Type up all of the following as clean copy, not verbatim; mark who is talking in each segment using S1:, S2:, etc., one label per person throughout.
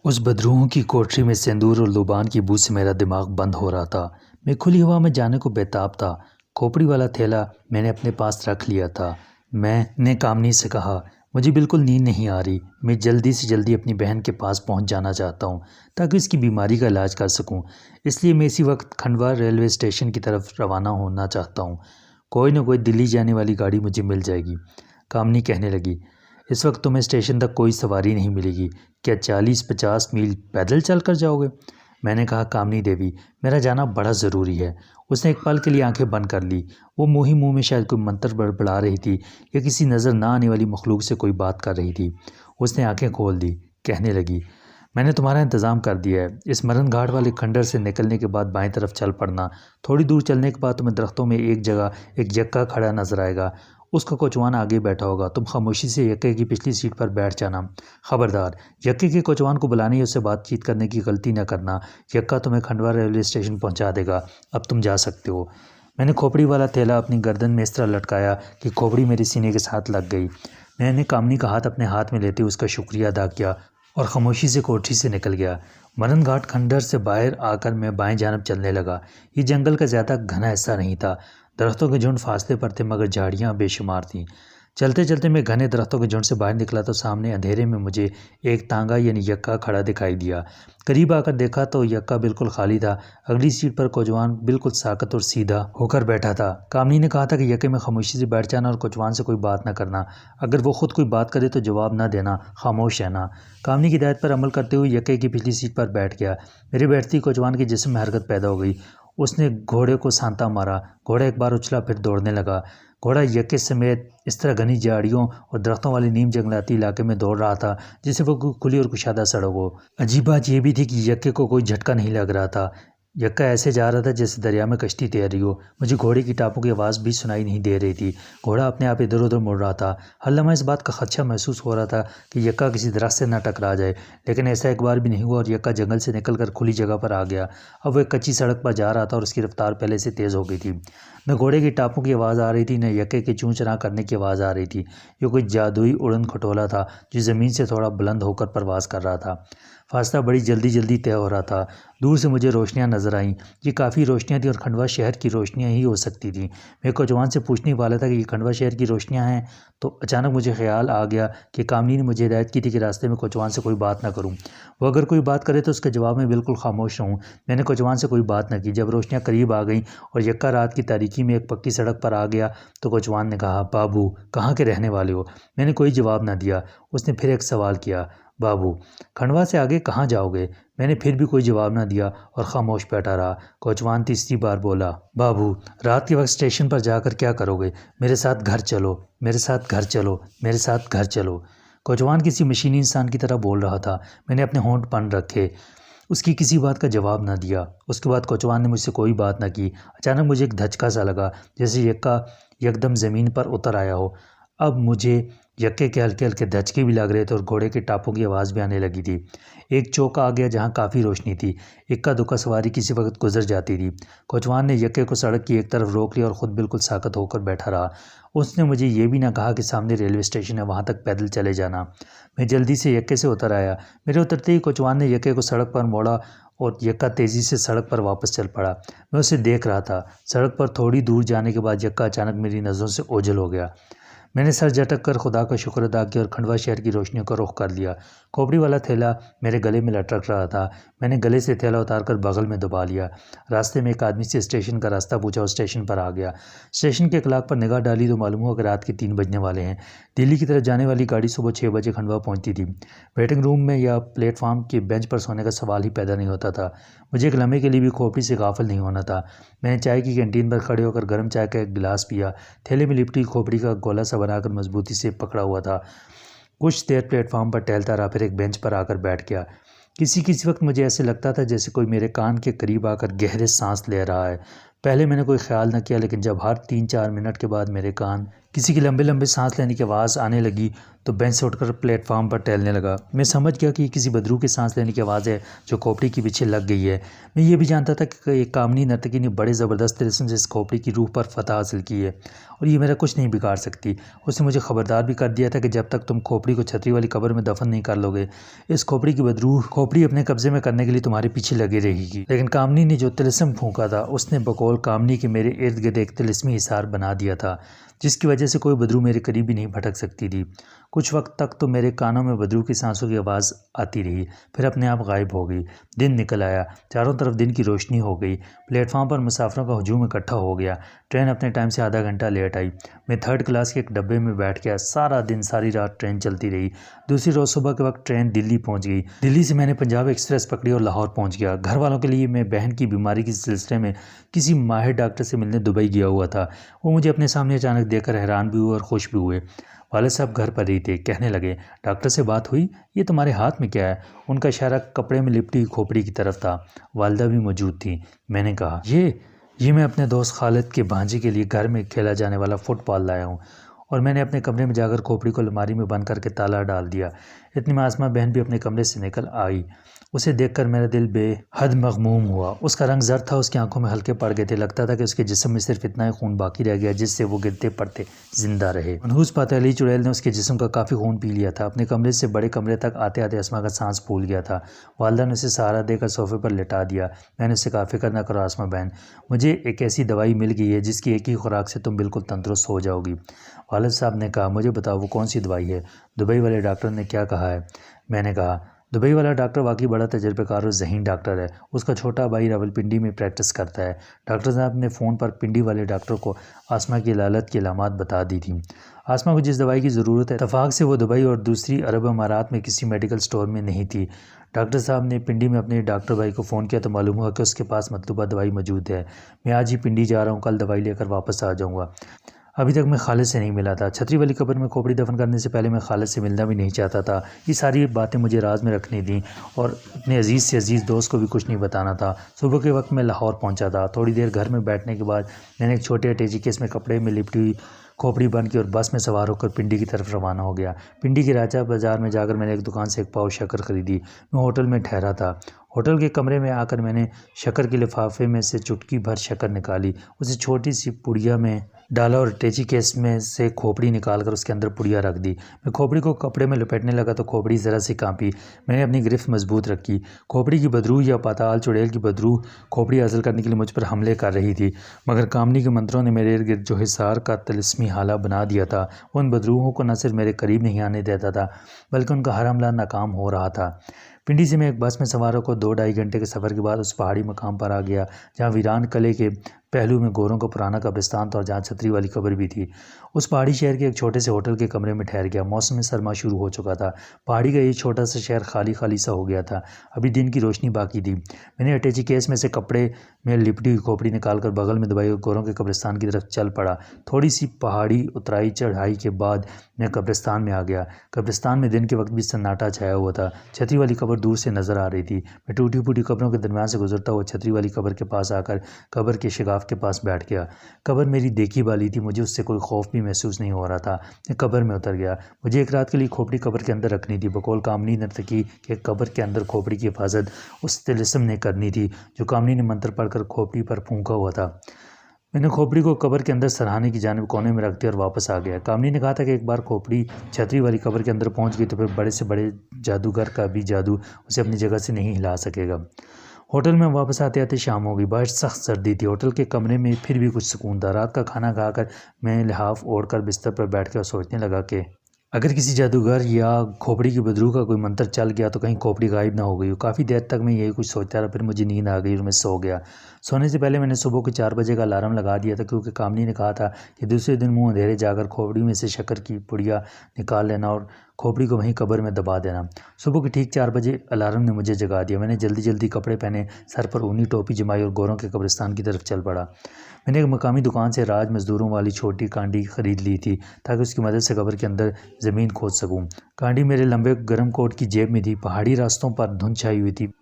S1: उस बदरूहों की कोठरी में सिंदूर और लुबान की बू से मेरा दिमाग बंद हो रहा था। मैं खुली हवा में जाने को बेताब था। खोपड़ी वाला थैला मैंने अपने पास रख लिया था। मैंने कामनी से कहा, मुझे बिल्कुल नींद नहीं आ रही। मैं जल्दी से जल्दी अपनी बहन के पास पहुंच जाना चाहता हूं ताकि उसकी बीमारी का इलाज कर सकूं। इसलिए मैं इसी वक्त खंडवा रेलवे स्टेशन की तरफ रवाना होना चाहता हूं। कोई ना कोई दिल्ली जाने वाली गाड़ी मुझे मिल जाएगी। कामनी कहने लगी, इस वक्त तुम्हें स्टेशन तक कोई सवारी नहीं मिलेगी। क्या 40-50 मील पैदल चल कर जाओगे? मैंने कहा, कामनी देवी, मेरा जाना बड़ा ज़रूरी है। उसने एक पल के लिए आंखें बंद कर ली। वो मुँह ही मुँह में शायद कोई मंत्र बड़बड़ा रही थी या किसी नज़र ना आने वाली मखलूक से कोई बात कर रही थी। उसने आंखें खोल दी, कहने लगी, मैंने तुम्हारा इंतज़ाम कर दिया है। इस मरण घाट वाले खंडर से निकलने के बाद बाएं तरफ चल पड़ना। थोड़ी दूर चलने के बाद तुम्हें दरख्तों में एक जगह एक यक्का खड़ा नजर आएगा। उसका कोचवान आगे बैठा होगा। तुम खामोशी से यक्के की पिछली सीट पर बैठ जाना। खबरदार, यक्के के कोचवान को बुलाने या उससे बातचीत करने की गलती न करना। यक्का तुम्हें खंडवा रेलवे स्टेशन पहुंचा देगा। अब तुम जा सकते हो। मैंने खोपड़ी वाला थैला अपनी गर्दन में इस तरह लटकाया कि खोपड़ी मेरे सीने के साथ लग गई। मैंने कामनी का हाथ अपने हाथ में लेते उसका शुक्रिया अदा किया और खामोशी से कोठरी से निकल गया। मरण घाट खंडर से बाहर आकर मैं बाएं जानब चलने लगा। ये जंगल का ज़्यादा घना हिस्सा नहीं था। दरख्तों के झुंड फासले पर थे मगर झाड़ियाँ बेशुमार थीं। चलते चलते मैं घने दरख्तों के झुंड से बाहर निकला तो सामने अंधेरे में मुझे एक तांगा यानी यक्का खड़ा दिखाई दिया। करीब आकर देखा तो यक्का बिल्कुल खाली था। अगली सीट पर कोचवान बिल्कुल साकत और सीधा होकर बैठा था। कामनी ने कहा था कि यक्के में खामोशी से बैठ जाना और कोचवान से कोई बात न करना। अगर वो खुद कोई बात करे तो जवाब न देना, खामोश रहना। कामनी की हिदायत पर अमल करते हुए यक्के की पिछली सीट पर बैठ गया। मेरे बैठती कोचवान के जिस्म में हरकत पैदा हो गई। उसने घोड़े को सांता मारा। घोड़ा एक बार उछला, फिर दौड़ने लगा। घोड़ा यक्के समेत इस तरह घनी झाड़ियों और दरख्तों वाले नीम जंगलाती इलाके में दौड़ रहा था जैसे वो खुली और कुशादा सड़क हो। अजीब बात यह भी थी कि यक्के को कोई झटका नहीं लग रहा था। यक्का ऐसे जा रहा था जैसे दरिया में कश्ती तैर रही हो। मुझे घोड़े की टापों की आवाज़ भी सुनाई नहीं दे रही थी। घोड़ा अपने आप इधर उधर मुड़ रहा था। हर लम्हा इस बात का खदशा महसूस हो रहा था कि यक्का किसी दरख्त से न टकरा जाए, लेकिन ऐसा एक बार भी नहीं हुआ और यक्का जंगल से निकलकर खुली जगह पर आ गया। अब वो एक कच्ची सड़क पर जा रहा था और उसकी रफ्तार पहले से तेज़ हो गई थी। न घोड़े की टापों की आवाज़ आ रही थी, न यक्के के चूं चरां करने की आवाज़ आ रही थी। ये कोई जादुई उड़न खटोला था जो ज़मीन से थोड़ा बुलंद होकर परवास कर रहा था। फासला बड़ी जल्दी जल्दी तय हो रहा था। दूर से मुझे रोशनियां नजर आईं। ये काफ़ी रोशनियां थी और खंडवा शहर की रोशनियां ही हो सकती थी। मैं कोचवान से पूछने वाला था कि ये खंडवा शहर की रोशनियां हैं तो अचानक मुझे ख्याल आ गया कि कामनी ने मुझे हिदायत की थी कि रास्ते में कोचवान से कोई बात ना करूं। वो अगर कोई बात करे तो उसके जवाब में बिल्कुल खामोश रहूं। मैंने कोचवान से कोई बात न की। जब रोशनियाँ करीब आ गईं और यक्का रात की तारीकी में एक पक्की सड़क पर आ गया तो कोचवान ने कहा, बाबू, कहाँ के रहने वाले हो? मैंने कोई जवाब न दिया। उसने फिर एक सवाल किया, बाबू, खंडवा से आगे कहाँ जाओगे? मैंने फिर भी कोई जवाब ना दिया और खामोश बैठा रहा। कोचवान तीसरी बार बोला, बाबू, रात के वक्त स्टेशन पर जाकर क्या करोगे? मेरे साथ घर चलो, मेरे साथ घर चलो, मेरे साथ घर चलो। कोचवान किसी मशीनी इंसान की तरह बोल रहा था। मैंने अपने होंठ बंद रखे, उसकी किसी बात का जवाब ना दिया। उसके बाद कोचवान ने मुझसे कोई बात ना की। अचानक मुझे एक धचका सा लगा जैसे यक्का एकदम ज़मीन पर उतर आया हो। अब मुझे यक्के के हल्के हल्के धचके भी लग रहे थे और घोड़े के टापों की आवाज़ भी आने लगी थी। एक चौका आ गया जहाँ काफ़ी रोशनी थी। इक्का दुक्का सवारी किसी वक्त गुजर जाती थी। कोचवान ने यक्के को सड़क की एक तरफ रोक लिया और ख़ुद बिल्कुल साकत होकर बैठा रहा। उसने मुझे ये भी ना कहा कि सामने रेलवे स्टेशन है, वहाँ तक पैदल चले जाना। मैं जल्दी से यक्के से उतर आया। मेरे उतरते ही कोचवान ने यक्के को सड़क पर मोड़ा और यक्का तेज़ी से सड़क पर वापस चल पड़ा। मैं उसे देख रहा था। सड़क पर थोड़ी दूर जाने के बाद यक्का अचानक मेरी नज़रों से ओझल हो गया। मैंने सर झटक कर खुदा का शुक्र अदा किया और खंडवा शहर की रोशनियों का रुख कर लिया। खोपड़ी वाला थैला मेरे गले में लटक रहा था। मैंने गले से थैला उतारकर बगल में दबा लिया। रास्ते में एक आदमी से स्टेशन का रास्ता पूछा और स्टेशन पर आ गया। स्टेशन के क्लॉक पर निगाह डाली तो मालूम हुआ कि रात के 3 बजने वाले हैं। दिल्ली की तरफ जाने वाली गाड़ी सुबह 6 बजे खंडवा पहुंचती थी। वेटिंग रूम में या प्लेटफार्म के बेंच पर सोने का सवाल ही पैदा नहीं होता था। मुझे एक लम्हे के लिए भी खोपड़ी से गाफिल नहीं होना था। मैंने चाय की कैंटीन पर खड़े होकर गर्म चाय का एक गिलास पिया। थैले में लिपटी खोपड़ी का गोला सा बनाकर मजबूती से पकड़ा हुआ था। कुछ देर प्लेटफार्म पर टहलता रहा, फिर एक बेंच पर आकर बैठ गया। किसी किसी वक्त मुझे ऐसे लगता था जैसे कोई मेरे कान के करीब आकर गहरे सांस ले रहा है। पहले मैंने कोई ख्याल न किया, लेकिन जब हर 3-4 मिनट के बाद मेरे कान किसी की लंबे लंबे सांस लेने की आवाज़ आने लगी तो बेंच से उठकर प्लेटफार्म पर टहलने लगा। मैं समझ गया कि किसी बदरू की सांस लेने की आवाज़ है जो खोपड़ी के पीछे लग गई है। मैं ये भी जानता था कि एक कामनी नर्तकी ने बड़े ज़बरदस्त तिलिस्म से इस खोपड़ी की रूह पर फतह हासिल की है और ये मेरा कुछ नहीं बिगाड़ सकती। उसने मुझे खबरदार भी कर दिया था कि जब तक तुम खोपड़ी को छतरी वाली कब्र में दफन नहीं कर लोगे, इस खोपड़ी की बदरू खोपड़ी अपने कब्जे में करने के लिए तुम्हारे पीछे लगी रहेगी। लेकिन कामनी ने जो तिलिस्म फूंका था, उसने बकौल कामनी के मेरे इर्द गिर्द एक तिलिस्मी हिसार बना दिया था, जिसकी वजह से कोई बदरू मेरे करीब भी नहीं भटक सकती थी। कुछ वक्त तक तो मेरे कानों में बदरू की सांसों की आवाज़ आती रही, फिर अपने आप गायब हो गई। दिन निकल आया, चारों तरफ दिन की रोशनी हो गई। प्लेटफार्म पर मुसाफिरों का हजूम इकट्ठा हो गया। ट्रेन अपने टाइम से आधा घंटा लेट आई। मैं थर्ड क्लास के एक डब्बे में बैठ गया। सारा दिन सारी रात ट्रेन चलती रही। दूसरी रोज़ सुबह के वक्त ट्रेन दिल्ली पहुंच गई। दिल्ली से मैंने पंजाब एक्सप्रेस पकड़ी और लाहौर पहुंच गया। घर वालों के लिए मैं बहन की बीमारी के सिलसिले में किसी माहिर डॉक्टर से मिलने दुबई गया हुआ था। वो मुझे अपने सामने अचानक देखकर हैरान भी हुए और खुश भी हुए। वाले साहब घर पर ही थे। कहने लगे, डॉक्टर से बात हुई? ये तुम्हारे हाथ में क्या है? उनका इशारा कपड़े में लिपटी हुई खोपड़ी की तरफ था। वालदा भी मौजूद थी। मैंने कहा, ये मैं अपने दोस्त खालिद के भांजे के लिए घर में खेला जाने वाला फुटबॉल लाया हूँ। और मैंने अपने कमरे में जाकर खोपड़ी को अलमारी में बंद करके ताला डाल दिया। इतनी में आसमा बहन भी अपने कमरे से निकल आई। उसे देखकर मेरा दिल बेहद मगमूम हुआ। उसका रंग जर्द था, उसकी आंखों में हल्के पड़ गए थे। लगता था कि उसके जिस्म में सिर्फ इतना ही खून बाकी रह गया जिससे वो गिरते पड़ते जिंदा रहे। मनहूस पाते अली चुड़ैल ने उसके जिस्म का काफ़ी खून पी लिया था। अपने कमरे से बड़े कमरे तक आते आते आसमा का सांस फूल गया था। वालदा ने उसे सहारा देकर सोफे पर लिटा दिया। मैंने उससे कहा, फिक्र न करो आसमा बहन, मुझे एक ऐसी दवाई मिल गई है जिसकी एक ही खुराक से तुम बिल्कुल तंदुरुस्त हो जाओगी। वालिद साहब ने कहा, मुझे बताओ वो कौन सी दवाई है? दुबई वाले डॉक्टर ने क्या कहा है? मैंने कहा, दुबई वाला डॉक्टर वाकई बड़ा तजर्बेकार और ज़हीन डॉक्टर है। उसका छोटा भाई रावलपिंडी में प्रैक्टिस करता है। डॉक्टर साहब ने फ़ोन पर पिंडी वाले डॉक्टर को आसमा की लालत की अलामात बता दी थी। आसमा को जिस दवाई की ज़रूरत है, इत्तफाक से वो दुबई और दूसरी अरब अमारात में किसी मेडिकल स्टोर में नहीं थी। डॉक्टर साहब ने पिंडी में अपने डॉक्टर भाई को फ़ोन किया तो मालूम हुआ कि उसके पास मतलूबा दवाई मौजूद है। मैं आज ही पिंडी जा रहा हूँ, कल दवाई लेकर वापस आ जाऊँगा। अभी तक मैं खालिद से नहीं मिला था। छतरी वाली कब्र में खोपड़ी दफन करने से पहले मैं खालिद से मिलना भी नहीं चाहता था। ये सारी बातें मुझे राज में रखनी थी और अपने अजीज़ से अजीज़ दोस्त को भी कुछ नहीं बताना था। सुबह के वक्त मैं लाहौर पहुंचा था। थोड़ी देर घर में बैठने के बाद मैंने एक छोटे अटैची केस में कपड़े में लिपटी हुई खोपड़ी बन की और बस में सवार होकर पिंडी की तरफ रवाना हो गया। पिंडी के राजा बाज़ार में जाकर मैंने एक दुकान से एक पाव शक्कर खरीदी। मैं होटल में ठहरा था। होटल के कमरे में आकर मैंने शक्कर के लिफाफे में से चुटकी भर शक्कर निकाली, उसे छोटी सी पुड़िया में डाला और अटैची केस में से खोपड़ी निकालकर उसके अंदर पुड़िया रख दी। मैं खोपड़ी को कपड़े में लपेटने लगा तो खोपड़ी ज़रा सी कांपी। मैंने अपनी गिरफ्त मजबूत रखी। खोपड़ी की बदरू या पाताल चुड़ैल की बदरू खोपड़ी हासिल करने के लिए मुझ पर हमले कर रही थी, मगर कामनी के मंत्रों ने मेरे इर्द गिर्द जो हिसार का तिलिस्मी हाला बना दिया था, उन बदरूहों को न सिर्फ मेरे करीब नहीं आने देता था बल्कि उनका हर हमला नाकाम हो रहा था। पिंडी से मैं एक बस में सवार होकर 2-2.5 घंटे के सफ़र के बाद उस पहाड़ी मकाम पर आ गया जहाँ वीरान किले के पहलू में गोरों का पुराना कब्रिस्तान था और जहाँ छतरी वाली कब्र भी थी। उस पहाड़ी शहर के एक छोटे से होटल के कमरे में ठहर गया। मौसम सरमा शुरू हो चुका था। पहाड़ी का ये छोटा सा शहर खाली खाली सा हो गया था। अभी दिन की रोशनी बाकी थी। मैंने अटैची केस में से कपड़े में लिपटी हुई खोपड़ी निकालकर बगल में दबाई और गोरों के कब्रिस्तान की तरफ चल पड़ा। थोड़ी सी पहाड़ी उतराई चढ़ाई के बाद मैं कब्रिस्तान में आ गया। कब्रिस्तान में दिन के वक्त भी सन्नाटा छाया हुआ था। छतरी वाली कब्र दूर से नजर आ रही थी। मैं टूटी फूटी कब्रों के दरमियान से गुजरता हुआ छतरी वाली कब्र के पास आकर कब्र के शिगाफ के पास बैठ गया। कब्र मेरी देखी वाली थी, मुझे उससे कोई खौफ भी महसूस नहीं हो रहा था। मैं कब्र में उतर गया। मुझे एक रात के लिए खोपड़ी कब्र के अंदर रखनी थी। बकौल कामनी नर्तकी के कब्र के अंदर खोपड़ी की हिफाजत उस तिलिस्म ने करनी थी जो कामनी ने मंत्र पढ़कर खोपड़ी पर फूंका हुआ था। मैंने खोपड़ी को कब्र के अंदर सराहने की जानिब कोने में रख दिया और वापस आ गया। कामनी ने कहा था कि एक बार खोपड़ी छतरी वाली कब्र के अंदर पहुंच गई तो फिर बड़े से बड़े जादूगर का भी जादू उसे अपनी जगह से नहीं हिला सकेगा। होटल में वापस आते आते शाम हो गई। बाहर सख्त सर्दी थी। होटल के कमरे में फिर भी कुछ सुकून था। रात का खाना खाकर मैं लिहाफ ओढ़कर बिस्तर पर बैठ कर सोचने लगा कि अगर किसी जादूगर या खोपड़ी की बदरू का कोई मंत्र चल गया तो कहीं खोपड़ी गायब ना हो गई हो। काफ़ी देर तक मैं यही कुछ सोचता रहा, फिर मुझे नींद आ गई और मैं सो गया। सोने से पहले मैंने सुबह के 4 बजे का अलार्म लगा दिया था, क्योंकि कामनी ने कहा था कि दूसरे दिन मुंह अंधेरे जाकर खोपड़ी में से शक्कर की पुड़िया निकाल लेना और खोपड़ी को वहीं कब्र में दबा देना। सुबह के ठीक 4 बजे अलार्म ने मुझे जगा दिया। मैंने जल्दी जल्दी कपड़े पहने, सर पर ऊनी टोपी जमाई और गोरों के कब्रिस्तान की तरफ चल पड़ा। मैंने एक मकामी दुकान से राज मज़दूरों वाली छोटी कांडी खरीद ली थी ताकि उसकी मदद से कब्र के अंदर ज़मीन खोद सकूं। कांडी मेरे लंबे गर्म कोट की जेब में थी। पहाड़ी रास्तों पर धुंध छाई हुई थी।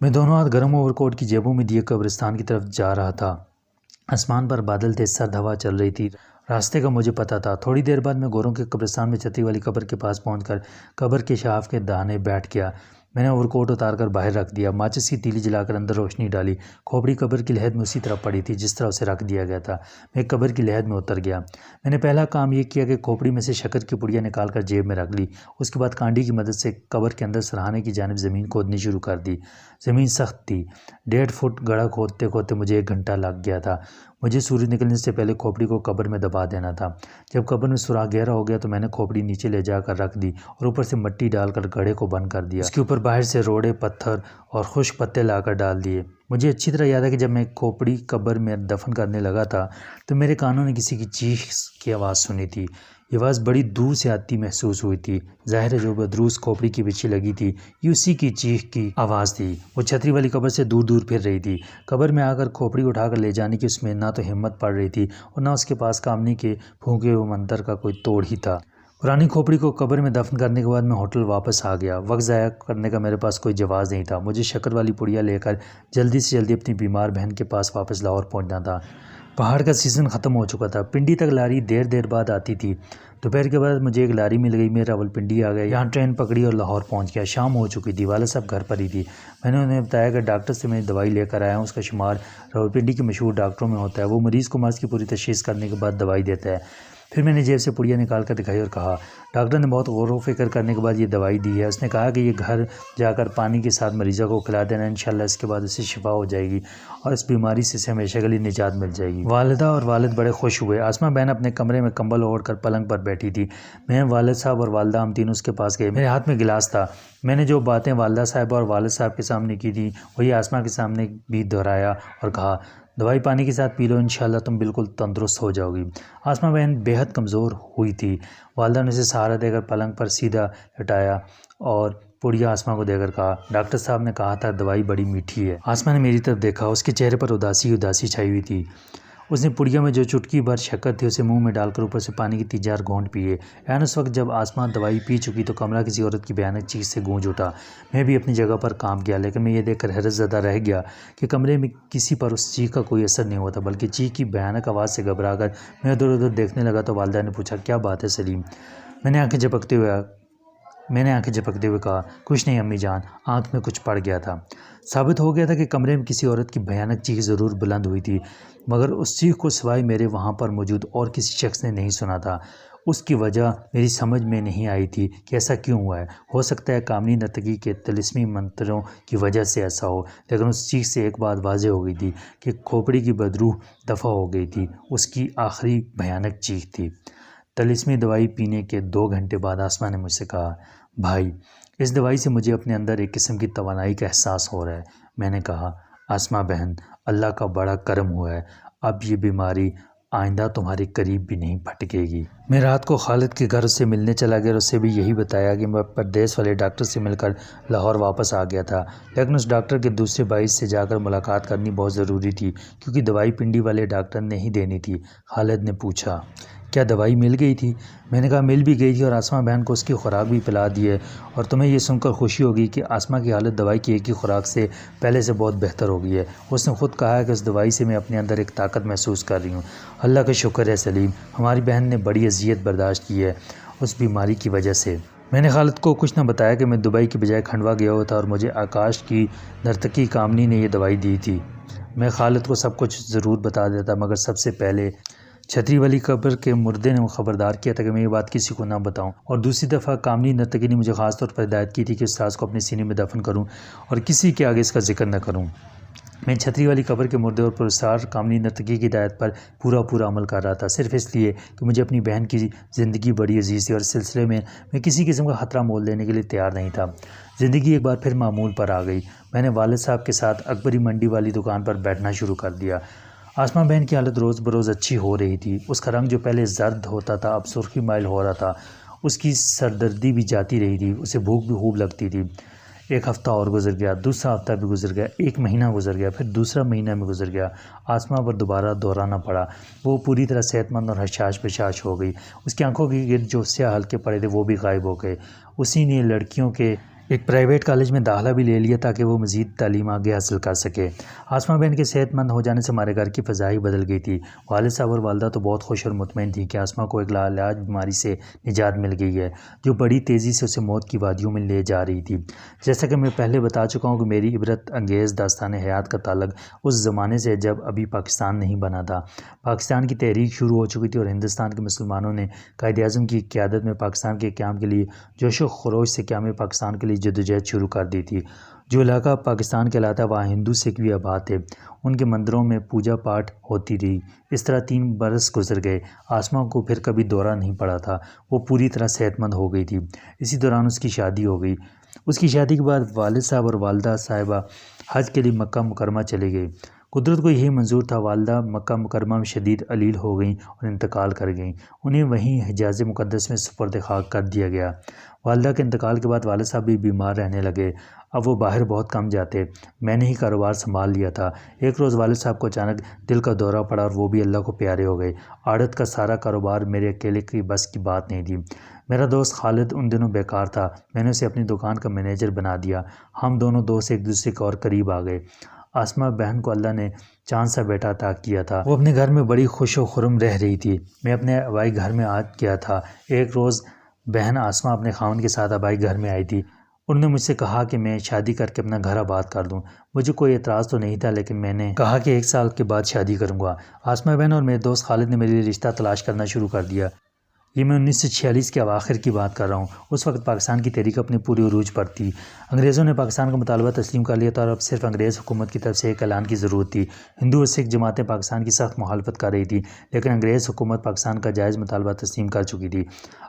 S1: मैं दोनों हाथ गर्म ओवरकोट की जेबों में दिए कब्रिस्तान की तरफ जा रहा था। आसमान पर बादल थे, सर्द हवा चल रही थी। रास्ते का मुझे पता था। थोड़ी देर बाद मैं गोरों के कब्रिस्तान में छतरी वाली कब्र के पास पहुंचकर कब्र के शाफ के दाने बैठ गया। मैंने ओवरकोट उतारकर बाहर रख दिया, माचिस की तीली जलाकर अंदर रोशनी डाली। खोपड़ी कब्र की लहद में उसी तरह पड़ी थी जिस तरह उसे रख दिया गया था। मैं कब्र की लहद में उतर गया। मैंने पहला काम ये किया कि खोपड़ी में से शक्कर की पुड़िया निकाल कर जेब में रख ली। उसके बाद कांडी की मदद से कब्र के अंदर सरहाने की जानिब ज़मीन खोदनी शुरू कर दी। ज़मीन सख्त थी। 1.5 फुट गड्ढा खोदते खोदते मुझे 1 घंटा लग गया था। मुझे सूर्य निकलने से पहले खोपड़ी को कब्र में दबा देना था। जब कब्र में सुराख गहरा हो गया तो मैंने खोपड़ी नीचे ले जाकर रख दी और ऊपर से मिट्टी डालकर गड्ढे को बंद कर दिया। उसके ऊपर बाहर से रोड़े, पत्थर और खुश्क पत्ते लाकर डाल दिए। मुझे अच्छी तरह याद है कि जब मैं खोपड़ी कब्र में दफन करने लगा था तो मेरे कानों ने किसी की चीख की आवाज़ सुनी थी। ये आवाज़ बड़ी दूर से आती महसूस हुई थी। ज़ाहिर है जो बदरूस खोपड़ी के पीछे लगी थी ये उसी की चीख की आवाज़ थी। वो छतरी वाली कब्र से दूर दूर फिर रही थी। कब्र में आकर खोपड़ी उठाकर ले जाने की उसमें ना तो हिम्मत पड़ रही थी और ना उसके पास कामनी के फूके हुए मंतर का कोई तोड़ ही था। पुरानी खोपड़ी को कब्र में दफन करने के बाद मैं होटल वापस आ गया। वक्त ज़ाया करने का मेरे पास कोई जवाज़ नहीं था। मुझे शक्कर वाली पुड़िया लेकर जल्दी से जल्दी अपनी बीमार बहन के पास वापस लाहौर पहुंचना था। पहाड़ का सीज़न ख़त्म हो चुका था। पिंडी तक लारी देर बाद आती थी। दोपहर के बाद मुझे एक लारी मिल गई। मैं रावलपिंडी आ गया, यहाँ ट्रेन पकड़ी और लाहौर पहुँच गया। शाम हो चुकी थी। वाला साहब घर पर ही थी। मैंने उन्हें बताया कि डॉक्टर से मैं दवाई लेकर आया हूँ। उसका शुमार रावलपिंडी के मशहूर डॉक्टरों में होता है। वो मरीज़ को मर्ज़ की पूरी तशख़ीस करने के बाद दवाई देता है। फिर मैंने जेब से पुड़िया निकाल कर दिखाई और कहा। डॉक्टर ने बहुत गौर व फिक्र करने के बाद ये दवाई दी है। उसने कहा कि ये घर जाकर पानी के साथ मरीज़ों को खिला देना, इंशाल्लाह इसके बाद उसे शिफा हो जाएगी और इस बीमारी से हमेशा के लिए निजात मिल जाएगी। वालिदा और वालिद बड़े खुश हुए। आसमा बहन अपने कमरे में कंबल ओढ़कर पलंग पर बैठी थी। मैं, वालिद साहब और वालदा हम तीनों उसके पास गए। मेरे हाथ में गिलास था। मैंने जो बातें वालदा साहब और वालिद साहब के सामने की थी वही आसमा के सामने भी दोहराया और कहा, दवाई पानी के साथ पी लो, इंशाल्लाह तुम बिल्कुल तंदुरुस्त हो जाओगी। आसमा बहन बेहद कमज़ोर हुई थी। वालदा ने उसे सहारा देकर पलंग पर सीधा लटाया और पुड़िया आसमा को देकर कहा, डॉक्टर साहब ने कहा था दवाई बड़ी मीठी है। आसमा ने मेरी तरफ देखा। उसके चेहरे पर उदासी छाई हुई थी। उसने पुड़िया में जो चुटकी भर शक्कर थी उसे मुंह में डालकर ऊपर से पानी की 3-4 घूंट पिए। ऐन उस वक्त जब आसमा दवाई पी चुकी तो कमरा किसी औरत की भयानक चीख से गूंज उठा। मैं भी अपनी जगह पर कांप गया, लेकिन मैं ये देखकर हैरतज़दा रह गया कि कमरे में किसी पर उस चीख का कोई असर नहीं होता, बल्कि चीख की भयानक आवाज़ से घबराकर मैं इधर उधर देखने लगा तो वालिदा ने पूछा, क्या बात है सलीम? मैंने आंखें झपकते हुए कहा, कुछ नहीं अम्मी जान, आंख में कुछ पड़ गया था। साबित हो गया था कि कमरे में किसी औरत की भयानक चीख ज़रूर बुलंद हुई थी, मगर उस चीख को सिवाय मेरे वहाँ पर मौजूद और किसी शख्स ने नहीं सुना था। उसकी वजह मेरी समझ में नहीं आई थी कि ऐसा क्यों हुआ है। हो सकता है कामनी नर्तकी के तिलिस्मी मंत्रों की वजह से ऐसा हो, लेकिन उस चीख से एक बात वाज़ेह हो गई थी कि खोपड़ी की बदरूह दफ़ा हो गई थी। उसकी आखिरी भयानक चीख थी। तिलिस्मी दवाई पीने के 2 घंटे बाद आसमा ने मुझसे कहा, भाई इस दवाई से मुझे अपने अंदर एक किस्म की तवानाई का एहसास हो रहा है। मैंने कहा, आसमा बहन, अल्लाह का बड़ा करम हुआ है, अब ये बीमारी आइंदा तुम्हारे करीब भी नहीं भटकेगी। मैं रात को खालिद के घर से मिलने चला गया और उससे भी यही बताया कि मैं परदेश वाले डॉक्टर से मिलकर लाहौर वापस आ गया था, लेकिन उस डॉक्टर के दूसरे भाई से जाकर मुलाकात करनी बहुत ज़रूरी थी क्योंकि दवाई पिंडी वाले डॉक्टर ने ही देनी थी। खालिद ने पूछा, क्या दवाई मिल गई थी? मैंने कहा, मिल भी गई थी और आसमा बहन को उसकी खुराक भी पिला दी है, और तुम्हें ये सुनकर खुशी होगी कि आसमा की हालत दवाई की एक ही खुराक से पहले से बहुत बेहतर हो गई है। उसने ख़ुद कहा है कि उस दवाई से मैं अपने अंदर एक ताकत महसूस कर रही हूँ। अल्लाह का शुक्र है सलीम, हमारी बहन ने बड़ी अजियत बर्दाश्त की है उस बीमारी की वजह से। मैंने खालिद को कुछ न बताया कि मैं दुबई की बजाय खंडवा गया हुआ था और मुझे आकाश की नर्तकी कामनी ने यह दवाई दी थी। मैं खालिद को सब कुछ ज़रूर बता देता, मगर सबसे पहले छतरी वाली कब्र के मुर्दे ने खबरदार किया था कि मैं ये बात किसी को ना बताऊं, और दूसरी दफ़ा कामनी नर्तकी ने मुझे ख़ास तौर पर हिदायत की थी कि उस राज को अपने सीने में दफन करूं और किसी के आगे इसका जिक्र न करूं। मैं छतरी वाली कब्र के मुर्दे और पुरस्कार कामनी नर्तकी की हिदायत पर पूरा अमल कर रहा था, सिर्फ इसलिए कि मुझे अपनी बहन की ज़िंदगी बड़ी अजीज़ थी और इस सिलसिले में मैं किसी किस्म का ख़तरा मोल लेने के लिए तैयार नहीं था। ज़िंदगी एक बार फिर मामूल पर आ गई। मैंने वालिद साहब के साथ अकबरी मंडी वाली दुकान पर बैठना शुरू कर दिया। आसमा बहन की हालत रोज़ बरोज़ अच्छी हो रही थी। उसका रंग जो पहले जर्द होता था अब सुर्खी माइल हो रहा था। उसकी सरदर्दी भी जाती रही थी। उसे भूख भी खूब लगती थी। एक हफ़्ता और गुजर गया, दूसरा हफ़्ता भी गुजर गया, 1 महीना गुजर गया, फिर दूसरा महीना भी गुजर गया। आसमा पर दोबारा दौराना पड़ा। वो पूरी तरह सेहतमंद और हशाश बशाश हो गई। उसकी आंखों के गिर्द जो स्याह हल्के पड़े थे वो भी गायब हो गए। उसी ने लड़कियों के एक प्राइवेट कॉलेज में दाखिला भी ले लिया ताकि वो मज़ीद तालीम आगे हासिल कर सके। आसमा बहन के सेहतमंद हो जाने से हमारे घर की फ़ज़ा ही बदल गई थी। वालिद साहब और वालदा तो बहुत खुश और मुतमईन थी कि आसमा को एक लाइलाज बीमारी से निजात मिल गई है जो बड़ी तेज़ी से उसे मौत की वादियों में ले जा रही थी। जैसा कि मैं पहले बता चुका हूँ कि मेरी इबरत अंगेज़ दास्तान हयात का ताल्लुक उस ज़माने से जब अभी पाकिस्तान नहीं बना था। पाकिस्तान की तहरीक शुरू हो चुकी थी और हिंदुस्तान के मुसलमानों ने कायद-ए-आज़म की क़यादत में पाकिस्तान के क़याम के लिए जोश व खरोश से क़याम पाकिस्तान के लिए जद्दोजहद शुरू कर दी थी। जो इलाका पाकिस्तान कहलाता है वहाँ हिंदू सिख भी आबाद थे। उनके मंदिरों में पूजा पाठ होती रही। इस तरह 3 बरस गुजर गए। आसमा को फिर कभी दौरा नहीं पड़ा था। वो पूरी तरह सेहतमंद हो गई थी। इसी दौरान उसकी शादी हो गई। उसकी शादी के बाद वालिद साहब और वालदा साहिबा हज के लिए मक्का मुकरमा चले गए। कुदरत को यही मंजूर था। वालदा मक्का मुकरमा में शदीद अलील हो गई और इंतकाल कर गईं। उन्हें वहीं हिजाज़ मुक़द्दस में सुपुर्द खाक कर दिया गया। वालदा के इंतकाल के बाद वालिद साहब भी बीमार रहने लगे। अब वो बाहर बहुत कम जाते। मैंने ही कारोबार संभाल लिया था। एक रोज़ वालिद साहब को अचानक दिल का दौरा पड़ा और वो भी अल्लाह को प्यारे हो गए। आड़त का सारा कारोबार मेरे अकेले की बस की बात नहीं थी। मेरा दोस्त खालिद उन दिनों बेकार था। मैंने उसे अपनी दुकान का मैनेजर बना दिया। हम दोनों दोस्त एक दूसरे के और करीब आ गए। आसमा बहन को अल्लाह ने चांद सा बेटा अता किया था। वो अपने घर में बड़ी खुश व खुर्रम रह रही थी। मैं अपने अबाई घर में आ गया था। एक रोज़ बहन आसमा अपने खावन के साथ अबाई घर में आई थी। उन्होंने मुझसे कहा कि मैं शादी करके अपना घर आबाद कर दूं। मुझे कोई एतराज़ तो नहीं था लेकिन मैंने कहा कि 1 साल के बाद शादी करूंगा। आसमा बहन और मेरे दोस्त खालिद ने मेरे लिए रिश्ता तलाश करना शुरू कर दिया। ये मैं 1946 के अवाखिर की बात कर रहा हूँ। उस वक्त पाकिस्तान की तहरीक अपनी पूरी उरूज पर थी। अंग्रेज़ों ने पाकिस्तान का मुतालबा तस्लीम कर लिया था और अब सिर्फ अंग्रेज़ हुकूमत की तरफ से एक ऐलान की ज़रूरत थी। हिंदू और सिख जमातें पाकिस्तान की सख्त मुखालफत कर रही थी लेकिन अंग्रेज़ हुकूमत पाकिस्तान का जायज़ मुतालबा तस्लीम कर चुकी थी।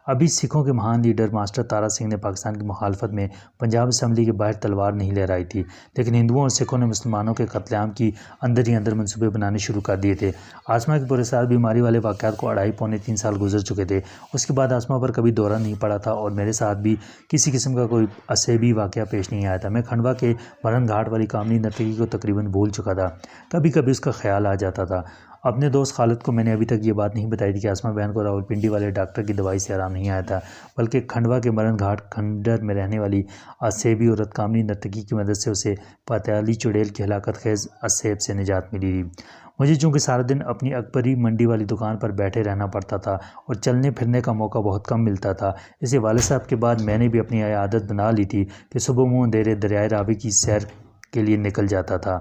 S1: अभी सिखों के महान लीडर मास्टर तारा सिंह ने पाकिस्तान की मुखालफत में पंजाब असम्बली के बाहर तलवार नहीं लहराई थी लेकिन हिंदुओं और सिखों ने मुसलमानों के कत्लेआम की अंदर ही अंदर मनसूबे बनाने शुरू कर दिए थे। आसमा की पुरस्कार बीमारी वाले वाक़यात को 2.5-3 साल गुजर चुके थे। उसके बाद आसमा पर कभी दौरा नहीं पड़ा था और मेरे साथ भी किसी किस्म का कोई असेबी वाक़या पेश नहीं आया था। मैं खंडवा के मरण घाट वाली कामनी नर्तकी को तकरीबन भूल चुका था। कभी कभी उसका ख्याल आ जाता था। अपने दोस्त खालिद को मैंने अभी तक ये बात नहीं बताई थी कि आसमा बहन को रावलपिंडी वाले डॉक्टर की दवाई से आराम नहीं आया था बल्कि खंडवा के मरण घाट खंडर में रहने वाली असेबी औरत कामनी नर्तकी की मदद से उसे पाताली चुड़ैल की हलाकत खेज़ असेब से निजात मिली थी। मुझे चूँकि सारा दिन अपनी अकबरी मंडी वाली दुकान पर बैठे रहना पड़ता था और चलने फिरने का मौका बहुत कम मिलता था। इसे वालिद साहब के बाद मैंने भी अपनी आदत बना ली थी कि सुबह मुँह अंधेरे दरियाए रावी की सैर के लिए निकल जाता था।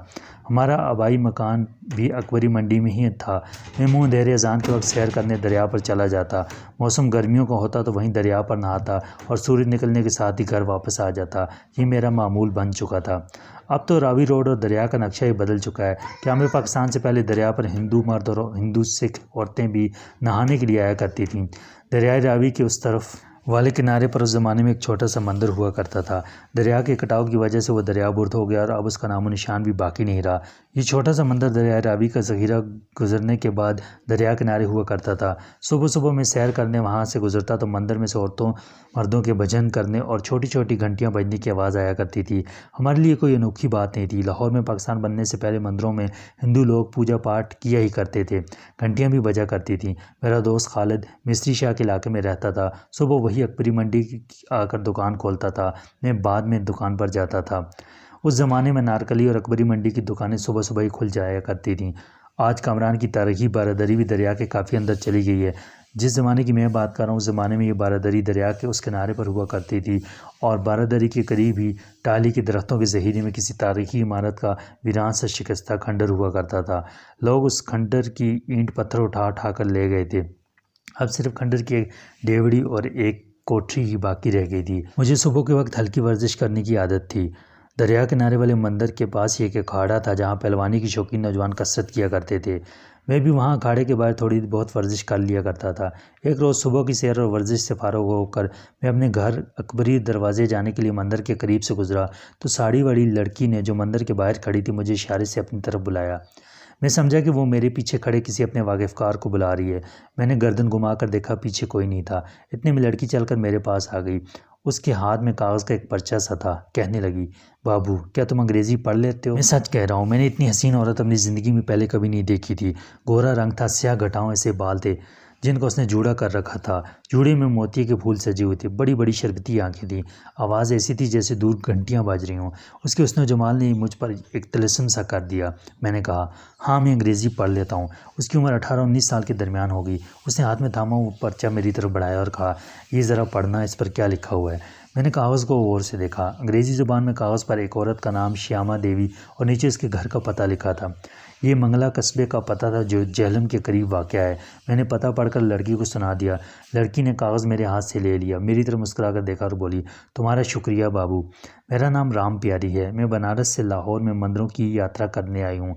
S1: हमारा आबाई मकान भी अकबरी मंडी में ही था। मैं मुँह अंधेरे अज़ान के वक्त सैर करने दरिया पर चला जाता। मौसम गर्मियों का होता तो वहीं दरिया पर नहाता और सूरज निकलने के साथ ही घर वापस आ जाता। ये मेरा मामूल बन चुका था। अब तो रावी रोड और दरिया का नक्शा ही बदल चुका है। क्या हमें पाकिस्तान से पहले दरिया पर हिंदू मर्द और हिंदू सिख औरतें भी नहाने के लिए आया करती थीं। दरियाए रावी के उस तरफ वाले किनारे पर उस ज़माने में एक छोटा सा मंदिर हुआ करता था। दरिया के कटाव की वजह से वो दरिया बुर्द हो गया और अब उसका नामो निशान भी बाकी नहीं रहा। ये छोटा सा मंदिर दरिया रावी का ज़ख़ीरा गुजरने के बाद दरिया किनारे हुआ करता था। सुबह सुबह मैं सैर करने वहाँ से गुजरता तो मंदिर में से औरतों मर्दों के भजन करने और छोटी छोटी घंटियाँ बजने की आवाज़ आया करती थी। हमारे लिए कोई अनोखी बात नहीं थी। लाहौर में पाकिस्तान बनने से पहले मंदिरों में हिंदू लोग पूजा पाठ किया ही करते थे। घंटियाँ भी बजा करती थीं। मेरा दोस्त खालिद मिस्त्री शाह के इलाके में रहता था। सुबह वही अकबरी मंडी आकर दुकान खोलता था। मैं बाद में दुकान पर जाता था। उस ज़माने में नारकली और अकबरी मंडी की दुकानें सुबह सुबह ही खुल जाया करती थीं। आज कामरान की तारीखी बारादरी भी दरिया के काफ़ी अंदर चली गई है। जिस ज़माने की मैं बात कर रहा हूँ उस ज़माने में ये बारादरी दरिया के उस किनारे पर हुआ करती थी और बारादरी के करीब ही टाली के दरख्तों के ज़हीरे में किसी तारीखी इमारत का वीरान सा शिकस्ता खंडर हुआ करता था। लोग उस खंडर की ईंट पत्थर उठा उठा कर ले गए थे। अब सिर्फ खंडर की एक डेवड़ी और एक कोठरी ही बाकी रह गई थी। मुझे सुबह के वक्त हल्की वर्जिश करने की आदत थी। दरिया किनारे वाले मंदिर के पास ही एक अखाड़ा था जहाँ पहलवानी की शौकीन नौजवान कसरत किया करते थे। मैं भी वहाँ अखाड़े के बाहर थोड़ी बहुत वर्जिश कर लिया करता था। एक रोज़ सुबह की सैर और वर्जिश से फारग होकर मैं अपने घर अकबरी दरवाजे जाने के लिए मंदिर के करीब से गुजरा तो साड़ी वाली लड़की ने जो मंदिर के बाहर खड़ी थी मुझे इशारे से अपनी तरफ बुलाया। मैं समझा कि वो मेरे पीछे खड़े किसी अपने वाकिफ़कार को बुला रही है। मैंने गर्दन घुमा कर देखा, पीछे कोई नहीं था। इतने में लड़की चलकर मेरे पास आ गई। उसके हाथ में कागज़ का एक पर्चा सा था। कहने लगी, बाबू क्या तुम अंग्रेज़ी पढ़ लेते हो? मैं सच कह रहा हूँ, मैंने इतनी हसीन औरत अपनी ज़िंदगी में पहले कभी नहीं देखी थी। गोरा रंग था, स्याह घटाओं ऐसे बाल थे, जिनका उसने जूड़ा कर रखा था। जूड़े में मोती के फूल सजे हुए थे, बड़ी बड़ी शरबती आंखें थीं। आवाज़ ऐसी थी जैसे दूर घंटियां बज रही हों। उसके हुस्न जमाल ने मुझ पर एक तिलस्म सा कर दिया। मैंने कहा, हाँ मैं अंग्रेज़ी पढ़ लेता हूँ। उसकी उम्र 18-19 साल के दरमियान होगी। उसने हाथ में थामा हुआ पर्चा मेरी तरफ बढ़ाया और कहा, ये ज़रा पढ़ना, इस पर क्या लिखा हुआ है। मैंने कागज़ को गौर से देखा। अंग्रेज़ी ज़ुबान में कागज़ पर एक औरत का नाम श्यामा देवी और नीचे उसके घर का पता लिखा था। ये मंगला कस्बे का पता था जो जेहलम के करीब वाक़या है। मैंने पता पढ़कर लड़की को सुना दिया। लड़की ने कागज़ मेरे हाथ से ले लिया, मेरी तरफ मुस्कुराकर देखा और बोली, तुम्हारा शुक्रिया बाबू। मेरा नाम राम प्यारी है। मैं बनारस से लाहौर में मंदिरों की यात्रा करने आई हूँ।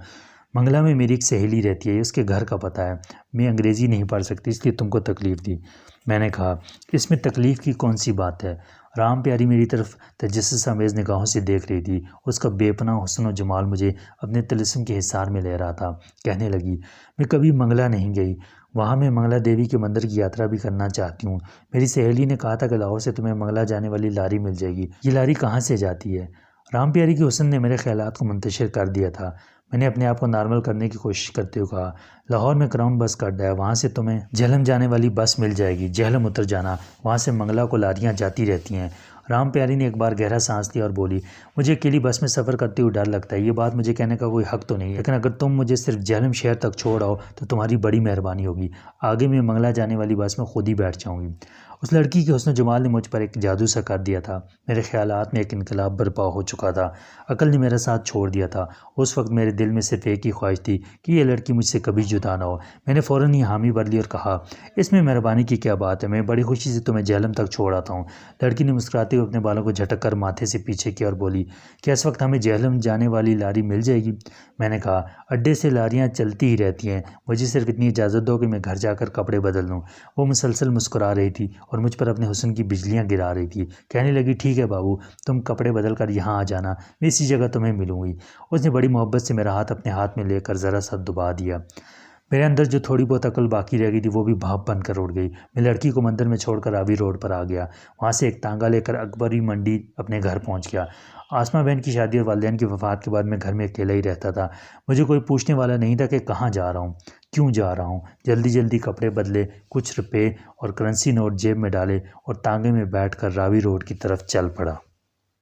S1: मंगला में मेरी एक सहेली रहती है, उसके घर का पता है। मैं अंग्रेज़ी नहीं पढ़ सकती, इसलिए तुमको तकलीफ़ दी। मैंने कहा, इसमें तकलीफ़ की कौन सी बात है। राम प्यारी मेरी तरफ तजस्सुस आमेज़ निगाहों से देख रही थी। उसका बेपनाह हुस्न और जमाल मुझे अपने तिलिस्म के हिसार में ले रहा था। कहने लगी, मैं कभी मंगला नहीं गई। वहाँ मैं मंगला देवी के मंदिर की यात्रा भी करना चाहती हूँ। मेरी सहेली ने कहा था कि लाहौर से तुम्हें मंगला जाने वाली लारी मिल जाएगी। ये लारी कहाँ से जाती है। राम प्यारी के हुस्न ने मेरे ख्यालात को मुंतशिर कर दिया था। मैंने अपने आप को नॉर्मल करने की कोशिश करते हुए कहा, लाहौर में क्राउन बस का अड्डा है, वहाँ से तुम्हें जेहलम जाने वाली बस मिल जाएगी। जेहलम उतर जाना, वहाँ से मंगला को लारियाँ जाती रहती हैं। राम प्यारी ने एक बार गहरा सांस लिया और बोली, मुझे अकेली बस में सफ़र करते हुए डर लगता है। ये बात मुझे कहने का कोई हक़ तो नहीं है, लेकिन अगर तुम मुझे सिर्फ जेहलम शहर तक छोड़ आओ तो तुम्हारी बड़ी मेहरबानी होगी। आगे मैं मंगला जाने वाली बस में खुद ही बैठ जाऊँगी। उस लड़की के हुस्न जमाल ने मुझ पर एक जादू सा कर दिया था। मेरे ख्यालात में एक इनकलाब बर्पा हो चुका था। अकल ने मेरा साथ छोड़ दिया था। उस वक्त मेरे दिल में सिर्फ एक ही ख्वाहिश थी कि ये लड़की मुझसे कभी जुदा ना हो। मैंने फ़ौरन ही हामी भर ली और कहा, इसमें मेहरबानी की क्या बात है, मैं बड़ी खुशी से तुम्हें जेहलम तक छोड़ आता हूँ। लड़की ने मुस्कुराते हुए अपने बालों को झटक कर माथे से पीछे किया और बोली, क्या इस वक्त हमें जेहलम जाने वाली लारी मिल जाएगी। मैंने कहा, अड्डे से लारियाँ चलती ही रहती हैं, मुझे सिर्फ इतनी इजाज़त दो कि मैं घर जाकर कपड़े बदल लूँ। वो मुसलसल मुस्कुरा रही थी और मुझ पर अपने हुस्न की बिजलियाँ गिरा रही थी। कहने लगी, ठीक है बाबू, तुम कपड़े बदल कर यहाँ आ जाना, मैं इसी जगह तुम्हें मिलूँगी। उसने बड़ी मोहब्बत से मेरा हाथ अपने हाथ में लेकर ज़रा सा दबा दिया। मेरे अंदर जो थोड़ी बहुत अकल बाकी रह गई थी वो भी भाप बनकर उड़ गई। मैं लड़की को मंदिर में छोड़कर रावी रोड पर आ गया। वहाँ से एक तांगा लेकर अकबरी मंडी अपने घर पहुँच गया। आसमा बहन की शादी और वालिदैन की वफ़ात के बाद मैं घर में अकेला ही रहता था। मुझे कोई पूछने वाला नहीं था कि कहाँ जा रहा हूँ, क्यों जा रहा हूँ। जल्दी जल्दी कपड़े बदले, कुछ रुपये और करेंसी नोट जेब में डाले और तांगे में बैठकर रावी रोड की तरफ चल पड़ा।